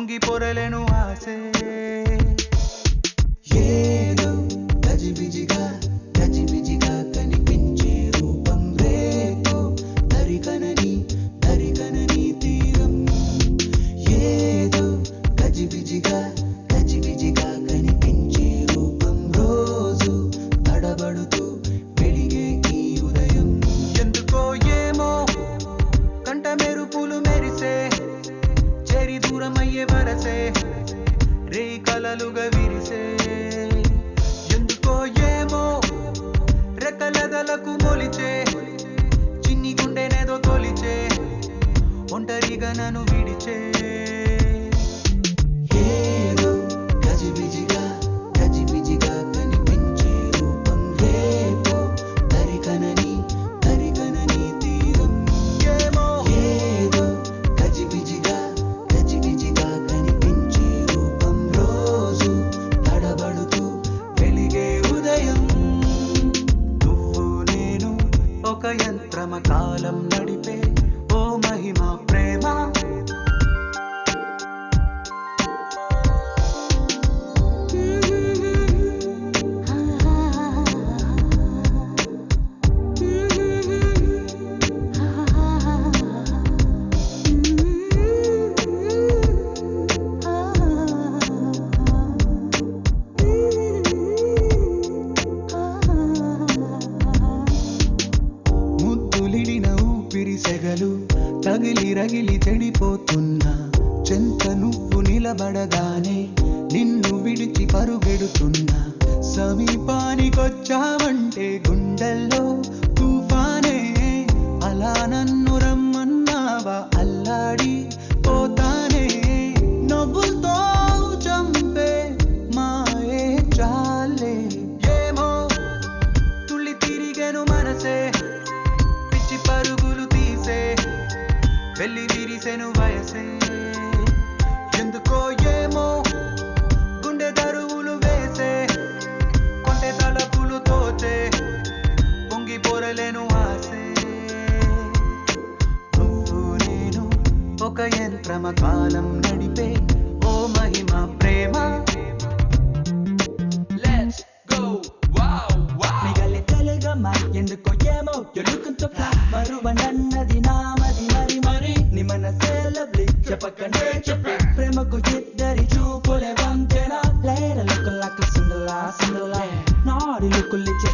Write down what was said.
పొంగి పొరలేను ఆసే ఏదో గజిబిజిగా గజిబిజిగా కనిపించే రూపం రేపో దరికనని తీరం ఏదో గజిబిజిగా గజిబిజిగా కనిపించే రూపం రోజు తడబడుతూ వెలిగే ఈ ఉదయం ఎందుకో ఏమో కంట మెరుపులు మెరిసే చెరి దూరమయ్యే వరసే రే కలలుగా విరిసే ఎందుకో ఏమో రెక్కలదలకు మొలిచే చిన్ని గుండెనేదో తొలిచే ఒంటరిగా నన్ను విడిచే ఏదో గజిబిజిగా గజిబిజిగా కనిపించే రూపం రేపో దరికనని తీరం ఏమో ఏదో గజిబిజిగా గజిబిజిగా కనిపించే రూపం రోజు తడబడుతూ వెలిగే ఉదయం నువ్వు నేను ఒక యంత్రమ కాలం నడిపే ఓ మహిమ ప్రేమ ముద్దులిడిన ఊపిరి సెగలు తగిలి రగిలి చెడిపోతున్నా చెంత నువ్వు నిలబడగానే నిన్ను విడిచి పరుగెడుతున్నా సమీపానికొచ్చావంటే గుండెల్లో తుఫానే అలా నన్ను రమ్మన్నావా అల్లాడి పోతానే నవ్వులతో చంపే మాయే చాలే ఏమో తుళ్ళి తిరిగెను మనసే పిచ్చి పరుగులు తీసే వెళ్ళి విరిసెను వయసే ఎందుకో ఏమో గుండె దరువులు వేసే కొంటె తలపులు తోచే పొంగి పొరలేను ఆసే నువ్వు నేను ఒక యంత్రమ కాలం నడిపే ఓ మహిమ ప్రేమ Let's go, wow, wow. మిగలి తెలుగమ్మా ఎందుకో ఏమో you're looking to fly మరువనన్నది నామది మరి నీ మనసే lovely చెప్పకనే చెప్పే ప్రేమకు ఇద్దరి చూపులే వంతెన లేర లుక్ like a Cinderella నాడి లుక్కులిచ్చే